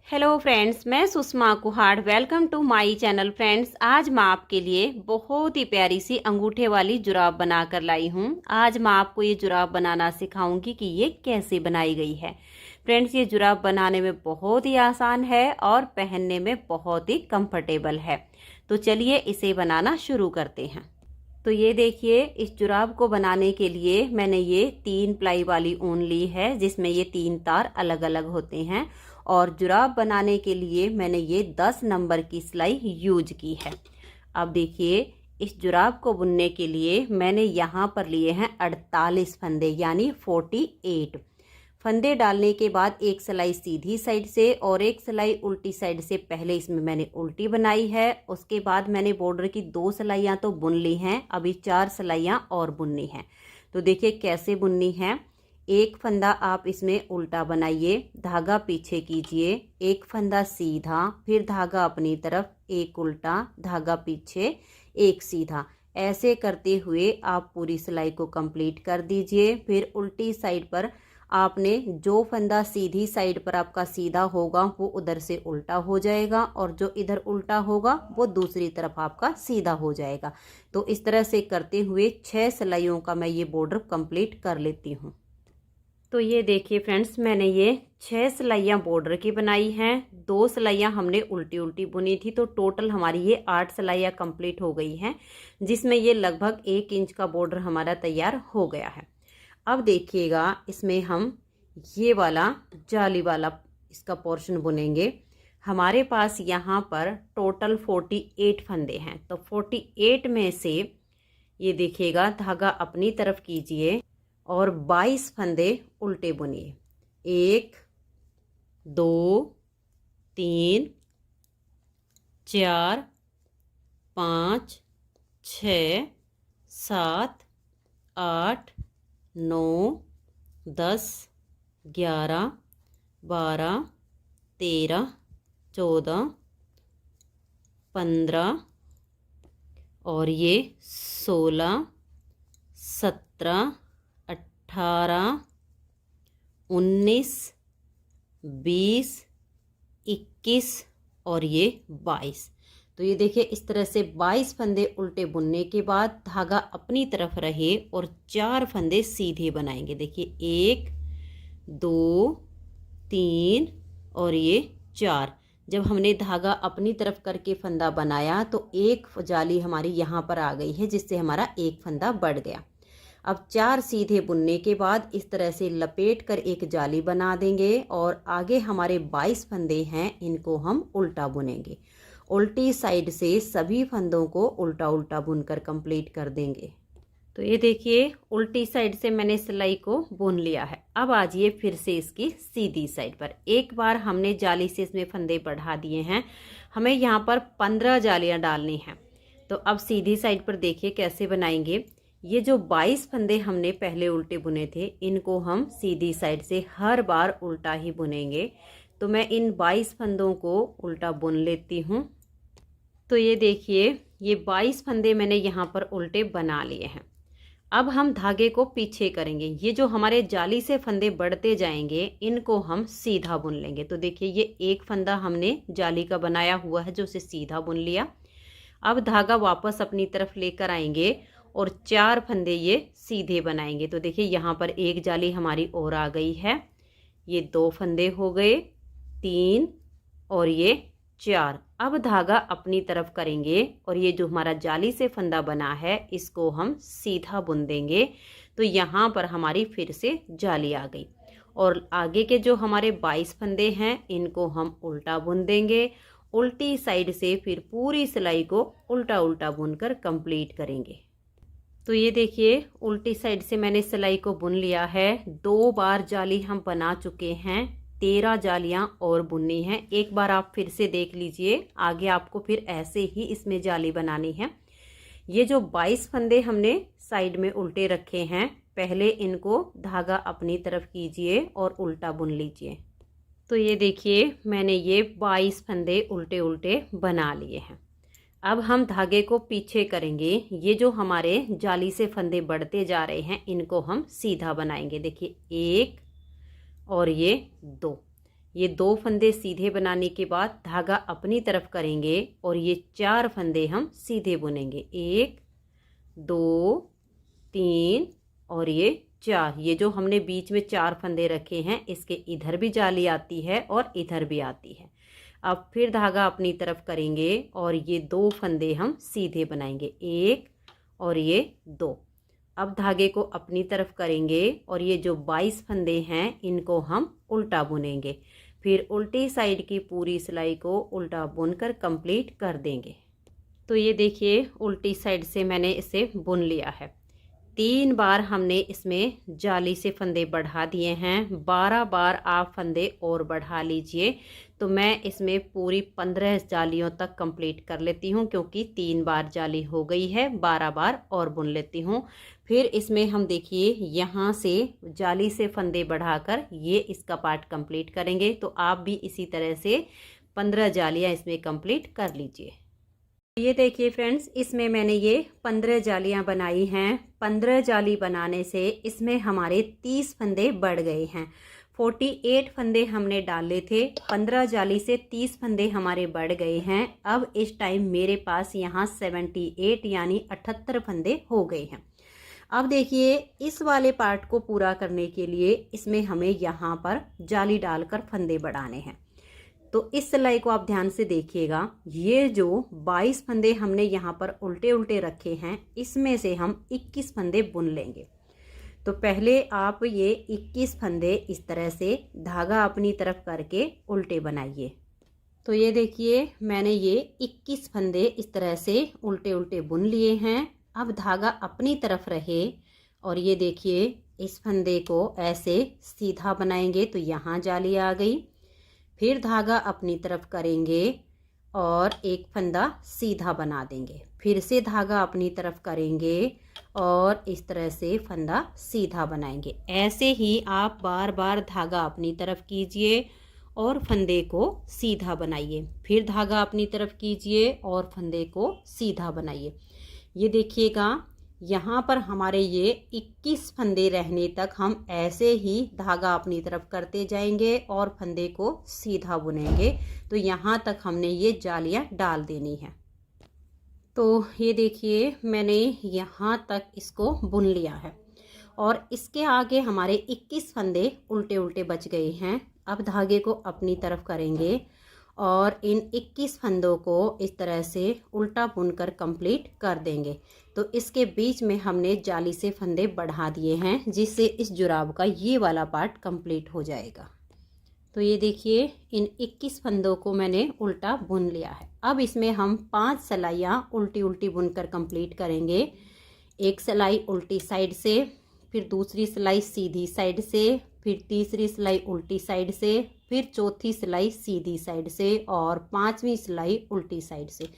Hello friends, मैं Sushma Kuhad. Welcome to my channel. Friends, आज मैं आपके लिए बहुत ही प्यारी सी अंगूठे वाली जुराब बनाकर लाई हूँ। आज मैं आपको ये जुराब बनाना सिखाऊंगी कि ये कैसे बनाई गई है। फ्रेंड्स, ये जुराब बनाने में बहुत ही आसान है और पहनने में बहुत ही कंफर्टेबल है। तो चलिए इसे बनाना शुरू करते हैं। तो ये देखिए, इस जुराब को बनाने के लिए मैंने ये 3 प्लाई वाली ऊन ली है, जिसमें ये 3 तार अलग अलग होते हैं। और जुराब बनाने के लिए मैंने ये 10 नंबर की सिलाई यूज की है। अब देखिए, इस जुराब को बुनने के लिए मैंने यहाँ पर लिए हैं 48 फंदे, यानी 48 फंदे। डालने के बाद एक सिलाई सीधी साइड से और एक सिलाई उल्टी साइड से पहले इसमें मैंने उल्टी बनाई है। उसके बाद मैंने बॉर्डर की 2 सिलाइयाँ तो बुन ली हैं, अभी 4 सिलाइयाँ और बुननी हैं। तो देखिए कैसे बुननी है। एक फंदा आप इसमें उल्टा बनाइए, धागा पीछे कीजिए, एक फंदा सीधा, फिर धागा अपनी तरफ, एक उल्टा, धागा पीछे, एक सीधा। ऐसे करते हुए आप पूरी सिलाई को कंप्लीट कर दीजिए। फिर उल्टी साइड पर आपने जो फंदा सीधी साइड पर आपका सीधा होगा वो उधर से उल्टा हो जाएगा, और जो इधर उल्टा होगा वो दूसरी तरफ आपका सीधा हो जाएगा। तो इस तरह से करते हुए 6 सिलाइयों का मैं ये बॉर्डर कंप्लीट कर लेती हूँ। तो ये देखिए फ्रेंड्स, मैंने ये 6 सिलाइयाँ बॉर्डर की बनाई हैं। 2 सिलाइयाँ हमने उल्टी उल्टी बुनी थी, तो टोटल हमारी ये 8 सिलाइयाँ कंप्लीट हो गई हैं, जिसमें ये लगभग 1 इंच का बॉर्डर हमारा तैयार हो गया है। अब देखिएगा, इसमें हम ये वाला जाली वाला इसका पोर्शन बुनेंगे। हमारे पास यहाँ पर टोटल 48 फंदे हैं, तो 48 में से ये देखिएगा, धागा अपनी तरफ कीजिए और 22 फंदे उल्टे बुनिए। 1 2 3 4 5 6 7 8 9 10 11 12 13 14 15 और ये 16 17 18 19 20 21 और ये 22। तो ये देखिए, इस तरह से 22 फंदे उल्टे बुनने के बाद धागा अपनी तरफ रहे और 4 फंदे सीधे बनाएंगे। देखिए 1 2 3 और ये 4। जब हमने धागा अपनी तरफ करके फंदा बनाया तो एक जाली हमारी यहाँ पर आ गई है, जिससे हमारा एक फंदा बढ़ गया। अब 4 सीधे बुनने के बाद इस तरह से लपेट कर एक जाली बना देंगे, और आगे हमारे 22 फंदे हैं, इनको हम उल्टा बुनेंगे। उल्टी साइड से सभी फंदों को उल्टा उल्टा बुनकर कंप्लीट कर देंगे। तो ये देखिए, उल्टी साइड से मैंने सिलाई को बुन लिया है। अब आ जाइए फिर से इसकी सीधी साइड पर। एक बार हमने जाली से इसमें फंदे बढ़ा दिए हैं, हमें यहाँ पर 15 जालियाँ डालनी हैं। तो अब सीधी साइड पर देखिए कैसे बनाएंगे। ये जो 22 फंदे हमने पहले उल्टे बुने थे, इनको हम सीधी साइड से हर बार उल्टा ही बुनेंगे। तो मैं इन 22 फंदों को उल्टा बुन लेती हूँ। तो ये देखिए, ये 22 फंदे मैंने यहाँ पर उल्टे बना लिए हैं। अब हम धागे को पीछे करेंगे। ये जो हमारे जाली से फंदे बढ़ते जाएंगे, इनको हम सीधा बुन लेंगे। तो देखिए, ये एक फंदा हमने जाली का बनाया हुआ है, जो उसे सीधा बुन लिया। अब धागा वापस अपनी तरफ लेकर आएंगे और 4 फंदे ये सीधे बनाएंगे। तो देखिए, यहाँ पर एक जाली हमारी और आ गई है। ये 2 फंदे हो गए, 3 और ये 4। अब धागा अपनी तरफ करेंगे और ये जो हमारा जाली से फंदा बना है, इसको हम सीधा बुन देंगे। तो यहाँ पर हमारी फिर से जाली आ गई, और आगे के जो हमारे 22 फंदे हैं, इनको हम उल्टा बुन देंगे। उल्टी साइड से फिर पूरी सिलाई को उल्टा उल्टा बुनकर कंप्लीट करेंगे। तो ये देखिए, उल्टी साइड से मैंने सिलाई को बुन लिया है। 2 बार जाली हम बना चुके हैं, 13 जालियां और बुननी है। एक बार आप फिर से देख लीजिए, आगे आपको फिर ऐसे ही इसमें जाली बनानी है। ये जो 22 फंदे हमने साइड में उल्टे रखे हैं, पहले इनको धागा अपनी तरफ कीजिए और उल्टा बुन लीजिए। तो ये देखिए, मैंने ये 22 फंदे उल्टे उल्टे बना लिए हैं। अब हम धागे को पीछे करेंगे। ये जो हमारे जाली से फंदे बढ़ते जा रहे हैं, इनको हम सीधा बनाएंगे। देखिए 1 और ये 2, ये 2 फंदे सीधे बनाने के बाद धागा अपनी तरफ करेंगे और ये 4 फंदे हम सीधे बुनेंगे। 1 2 3 और ये 4। ये जो हमने बीच में 4 फंदे रखे हैं इसके इधर भी जाली आती है और इधर भी आती है। अब फिर धागा अपनी तरफ करेंगे और ये 2 फंदे हम सीधे बनाएंगे। 1 और ये 2। अब धागे को अपनी तरफ करेंगे और ये जो 22 फंदे हैं इनको हम उल्टा बुनेंगे। फिर उल्टी साइड की पूरी सिलाई को उल्टा बुनकर कंप्लीट कर देंगे। तो ये देखिए उल्टी साइड से मैंने इसे बुन लिया है। 3 बार हमने इसमें जाली से फंदे बढ़ा दिए हैं। 12 बार आप फंदे और बढ़ा लीजिए। तो मैं इसमें पूरी 15 जालियों तक कंप्लीट कर लेती हूँ, क्योंकि 3 बार जाली हो गई है। 12 बार और बुन लेती हूँ। फिर इसमें हम देखिए यहाँ से जाली से फंदे बढ़ाकर ये इसका पार्ट कंप्लीट करेंगे। तो आप भी इसी तरह से 15 जालियाँ इसमें कंप्लीट कर लीजिए। ये देखिए फ्रेंड्स, इसमें मैंने ये 15 जालियां बनाई हैं। 15 जाली बनाने से इसमें हमारे 30 फंदे बढ़ गए हैं। 48 फंदे हमने डाले थे, 15 जाली से 30 फंदे हमारे बढ़ गए हैं। अब इस टाइम मेरे पास यहाँ 78 यानी 78 फंदे हो गए हैं। अब देखिए इस वाले पार्ट को पूरा करने के लिए इसमें हमें यहाँ पर जाली डालकर फंदे बढ़ाने हैं। तो इस सिलाई को आप ध्यान से देखिएगा। ये जो 22 फंदे हमने यहाँ पर उल्टे उल्टे रखे हैं इसमें से हम 21 फंदे बुन लेंगे। तो पहले आप ये 21 फंदे इस तरह से धागा अपनी तरफ करके उल्टे बनाइए। तो ये देखिए मैंने ये 21 फंदे इस तरह से उल्टे उल्टे बुन लिए हैं। अब धागा अपनी तरफ रहे और ये देखिए इस फंदे को ऐसे सीधा बनाएंगे तो यहाँ जाली आ गई। फिर धागा अपनी तरफ करेंगे और एक फंदा सीधा बना देंगे। फिर से धागा अपनी तरफ करेंगे और इस तरह से फंदा सीधा बनाएंगे। ऐसे ही आप बार बार धागा अपनी तरफ कीजिए और फंदे को सीधा बनाइए। फिर धागा अपनी तरफ कीजिए और फंदे को सीधा बनाइए। ये देखिएगा यहाँ पर हमारे ये 21 फंदे रहने तक हम ऐसे ही धागा अपनी तरफ करते जाएंगे और फंदे को सीधा बुनेंगे। तो यहाँ तक हमने ये जालियाँ डाल देनी है। तो ये देखिए मैंने यहाँ तक इसको बुन लिया है और इसके आगे हमारे 21 फंदे उल्टे उल्टे बच गए हैं। अब धागे को अपनी तरफ करेंगे और इन 21 फंदों को इस तरह से उल्टा बुनकर कंप्लीट कर देंगे। तो इसके बीच में हमने जाली से फंदे बढ़ा दिए हैं, जिससे इस जुराब का ये वाला पार्ट कंप्लीट हो जाएगा। तो ये देखिए इन 21 फंदों को मैंने उल्टा बुन लिया है। अब इसमें हम 5 सिलाइयाँ उल्टी उल्टी बुनकर कंप्लीट करेंगे। एक सिलाई उल्टी साइड से, फिर दूसरी सिलाई सीधी साइड से, फिर तीसरी सिलाई उल्टी साइड से, फिर चौथी सिलाई सीधी साइड से और 5वीं सिलाई उल्टी साइड से।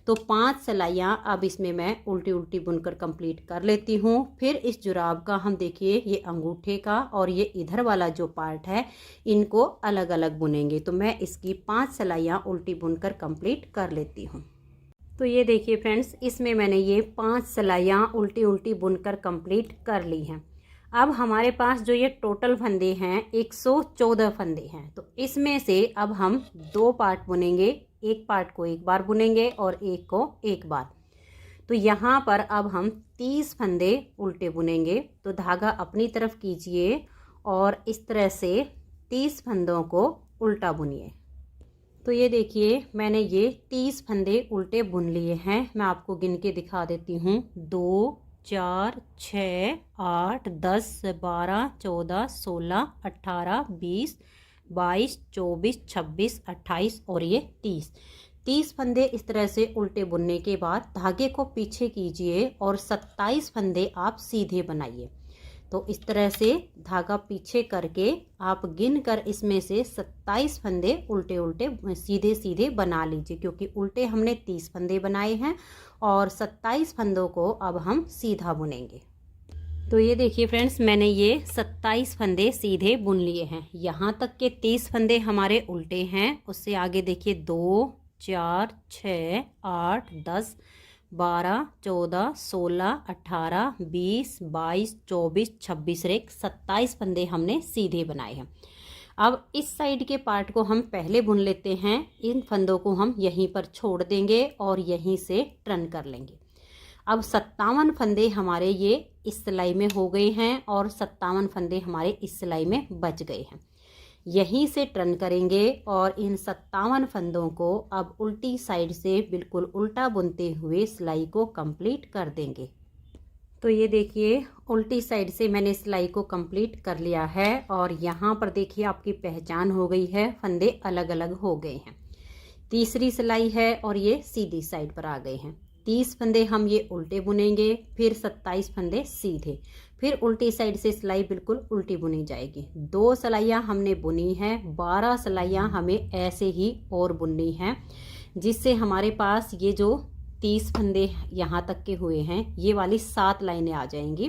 तो 5 सिलाइयाँ अब इसमें मैं उल्टी उल्टी बुनकर कंप्लीट कर लेती हूँ। फिर इस जुराब का हम देखिए ये अंगूठे का और ये इधर वाला जो पार्ट है इनको अलग अलग बुनेंगे। तो मैं इसकी 5 सिलाइयाँ उल्टी बुनकर कंप्लीट कर लेती हूँ। तो ये देखिए फ्रेंड्स, इसमें मैंने ये 5 सिलाइयाँ उल्टी उल्टी बुनकर कंप्लीट कर ली हैं। अब हमारे पास जो ये टोटल फंदे हैं 114 फंदे हैं। तो इसमें से अब हम 2 पार्ट बुनेंगे। एक पार्ट को एक बार बुनेंगे और एक को एक बार। तो यहाँ पर अब हम 30 फंदे उल्टे बुनेंगे। तो धागा अपनी तरफ कीजिए और इस तरह से 30 फंदों को उल्टा बुनिए। तो ये देखिए मैंने ये 30 फंदे उल्टे बुन लिए हैं। मैं आपको गिन के दिखा देती हूँ। 2 4 6 8 10 12 14 16 18 20 22 24 26 28 और ये 30 फंदे इस तरह से उल्टे बुनने के बाद धागे को पीछे कीजिए और 27 फंदे आप सीधे बनाइए। तो इस तरह से धागा पीछे करके आप गिन कर इसमें से 27 फंदे उल्टे उल्टे सीधे सीधे बना लीजिए, क्योंकि उल्टे हमने 30 फंदे बनाए हैं और 27 फंदों को अब हम सीधा बुनेंगे। तो ये देखिए फ्रेंड्स, मैंने ये 27 फंदे सीधे बुन लिए हैं। यहाँ तक के 30 फंदे हमारे उल्टे हैं। उससे आगे देखिए 2 4 6 8 10 12 14 16 18 20 22 24 26 रेख 27 फंदे हमने सीधे बनाए हैं। अब इस साइड के पार्ट को हम पहले बुन लेते हैं। इन फंदों को हम यहीं पर छोड़ देंगे और यहीं से टर्न कर लेंगे। अब 57 फंदे हमारे ये इस सिलाई में हो गए हैं और 57 फंदे हमारे इस सिलाई में बच गए हैं। यहीं से टर्न करेंगे और इन 57 फंदों को अब उल्टी साइड से बिल्कुल उल्टा बुनते हुए सिलाई को कंप्लीट कर देंगे। तो ये देखिए उल्टी साइड से मैंने सिलाई को कंप्लीट कर लिया है और यहाँ पर देखिए आपकी पहचान हो गई है, फंदे अलग अलग हो गए हैं। तीसरी सिलाई है और ये सीधी साइड पर आ गए हैं। 30 फंदे हम ये उल्टे बुनेंगे, फिर 27 फंदे सीधे, फिर उल्टी साइड से सिलाई बिल्कुल उल्टी बुनी जाएगी। 2 सिलाइयाँ हमने बुनी हैं, 12 सिलाइयाँ हमें ऐसे ही और बुननी हैं, जिससे हमारे पास ये जो 30 फंदे यहाँ तक के हुए हैं ये वाली 7 लाइनें आ जाएंगी,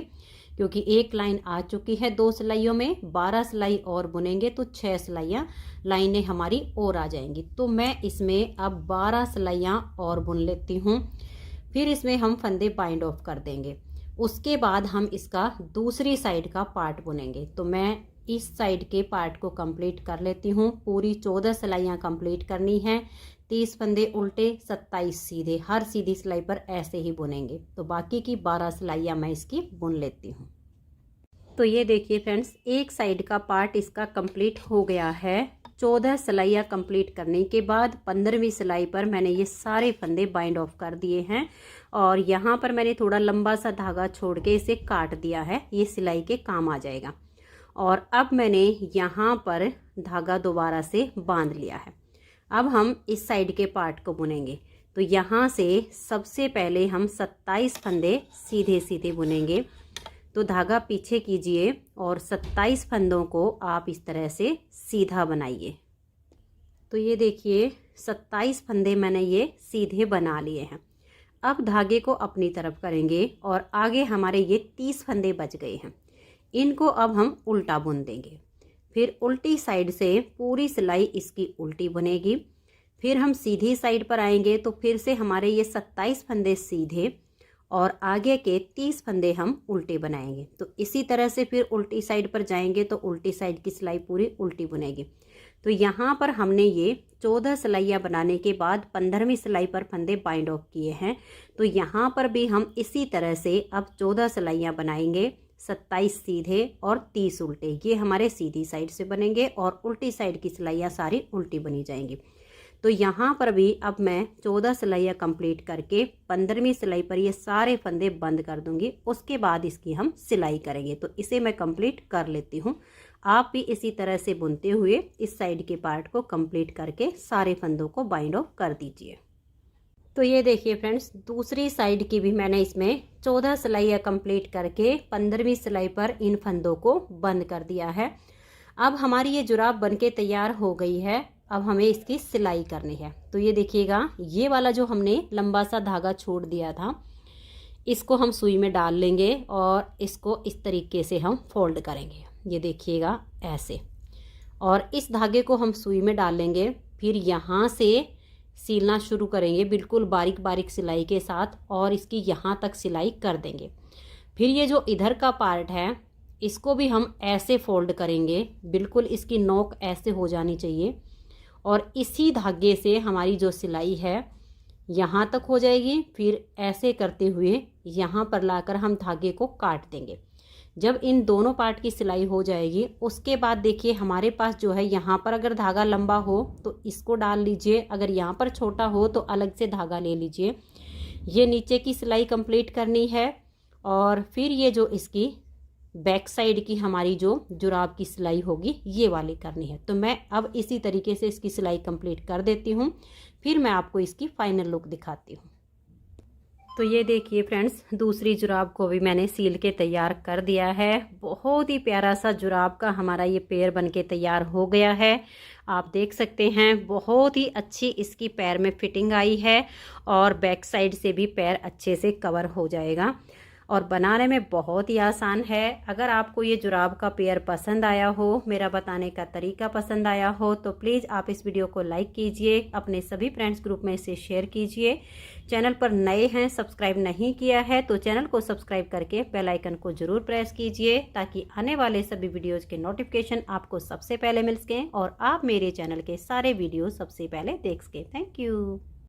क्योंकि एक लाइन आ चुकी है 2 सिलाइयों में। 12 सिलाई और बुनेंगे तो 6 सिलाइयाँ लाइनें हमारी और आ जाएंगी। तो मैं इसमें अब 12 सिलाइयाँ और बुन लेती हूँ, फिर इसमें हम फंदे बाइंड ऑफ कर देंगे। उसके बाद हम इसका दूसरी साइड का पार्ट बुनेंगे। तो मैं इस साइड के पार्ट को कंप्लीट कर लेती हूँ। पूरी 14 सिलाइयाँ कंप्लीट करनी है। 30 फंदे उल्टे, 27 सीधे, हर सीधी सिलाई पर ऐसे ही बुनेंगे। तो बाकी की 12 सिलाइयाँ मैं इसकी बुन लेती हूँ। तो ये देखिए फ्रेंड्स, एक साइड का पार्ट इसका कंप्लीट हो गया है। 14 सिलाइयाँ कंप्लीट करने के बाद 15वीं सिलाई पर मैंने ये सारे फंदे बाइंड ऑफ कर दिए हैं और यहाँ पर मैंने थोड़ा लंबा सा धागा छोड़ के इसे काट दिया है, ये सिलाई के काम आ जाएगा। और अब मैंने यहाँ पर धागा दोबारा से बांध लिया है। अब हम इस साइड के पार्ट को बुनेंगे। तो यहाँ से सबसे पहले हम 27 फंदे सीधे सीधे बुनेंगे। तो धागा पीछे कीजिए और 27 फंदों को आप इस तरह से सीधा बनाइए। तो ये देखिए 27 फंदे मैंने ये सीधे बना लिए हैं। अब धागे को अपनी तरफ करेंगे और आगे हमारे ये 30 फंदे बच गए हैं, इनको अब हम उल्टा बुन देंगे। फिर उल्टी साइड से पूरी सिलाई इसकी उल्टी बुनेगी। फिर हम सीधी साइड पर आएंगे तो फिर से हमारे ये 27 फंदे सीधे और आगे के 30 फंदे हम उल्टे बनाएंगे। तो इसी तरह से फिर उल्टी साइड पर जाएंगे तो उल्टी साइड की सिलाई पूरी उल्टी बुनेगी। तो यहाँ पर हमने ये 14 सिलाइयाँ बनाने के बाद 15वीं सिलाई पर फंदे बाइंड ऑफ किए हैं। तो यहाँ पर भी हम इसी तरह से अब 14 सिलाइयाँ बनाएंगे, 27 सीधे और 30 उल्टे। ये हमारे सीधी साइड से बनेंगे और उल्टी साइड की सिलाइयाँ सारी उल्टी बनी जाएंगी। तो यहाँ पर भी अब मैं 14 सिलाइयाँ कंप्लीट करके 15वीं सिलाई पर ये सारे फंदे बंद कर दूंगी। उसके बाद इसकी हम सिलाई करेंगे। तो इसे मैं कंप्लीट कर लेती हूँ। आप भी इसी तरह से बुनते हुए इस साइड के पार्ट को कंप्लीट करके सारे फंदों को बाइंड ऑफ कर दीजिए। तो ये देखिए फ्रेंड्स, दूसरी साइड की भी मैंने इसमें 14 सिलाइयाँ कंप्लीट करके 15वीं सिलाई पर इन फंदों को बंद कर दिया है। अब हमारी ये जुराब बनके तैयार हो गई है। अब हमें इसकी सिलाई करनी है। तो ये देखिएगा, ये वाला जो हमने लंबा सा धागा छोड़ दिया था, इसको हम सुई में डाल लेंगे और इसको इस तरीके से हम फोल्ड करेंगे। ये देखिएगा ऐसे, और इस धागे को हम सुई में डाल लेंगे। फिर यहाँ से सीलना शुरू करेंगे बिल्कुल बारीक बारीक सिलाई के साथ और इसकी यहाँ तक सिलाई कर देंगे। फिर ये जो इधर का पार्ट है इसको भी हम ऐसे फोल्ड करेंगे, बिल्कुल इसकी नोक ऐसे हो जानी चाहिए और इसी धागे से हमारी जो सिलाई है यहाँ तक हो जाएगी। फिर ऐसे करते हुए यहाँ पर लाकर हम धागे को काट देंगे। जब इन दोनों पार्ट की सिलाई हो जाएगी उसके बाद देखिए हमारे पास जो है, यहाँ पर अगर धागा लंबा हो तो इसको डाल लीजिए, अगर यहाँ पर छोटा हो तो अलग से धागा ले लीजिए। ये नीचे की सिलाई कंप्लीट करनी है और फिर ये जो इसकी बैक साइड की हमारी जो जुराब की सिलाई होगी ये वाली करनी है। तो मैं अब इसी तरीके से इसकी सिलाई कंप्लीट कर देती हूँ, फिर मैं आपको इसकी फाइनल लुक दिखाती हूँ। तो ये देखिए फ्रेंड्स, दूसरी जुराब को भी मैंने सील के तैयार कर दिया है। बहुत ही प्यारा सा जुराब का हमारा ये पैर बन के तैयार हो गया है। आप देख सकते हैं बहुत ही अच्छी इसकी पैर में फिटिंग आई है और बैक साइड से भी पैर अच्छे से कवर हो जाएगा। और बनाने में बहुत ही आसान है। अगर आपको ये जुराब का पेयर पसंद आया हो, मेरा बताने का तरीका पसंद आया हो, तो प्लीज़ आप इस वीडियो को लाइक कीजिए, अपने सभी फ्रेंड्स ग्रुप में इसे शेयर कीजिए। चैनल पर नए हैं, सब्सक्राइब नहीं किया है तो चैनल को सब्सक्राइब करके बेल आइकन को ज़रूर प्रेस कीजिए, ताकि आने वाले सभी वीडियोज़ के नोटिफिकेशन आपको सबसे पहले मिल सकें और आप मेरे चैनल के सारे वीडियो सबसे पहले देख सकें। Thank you.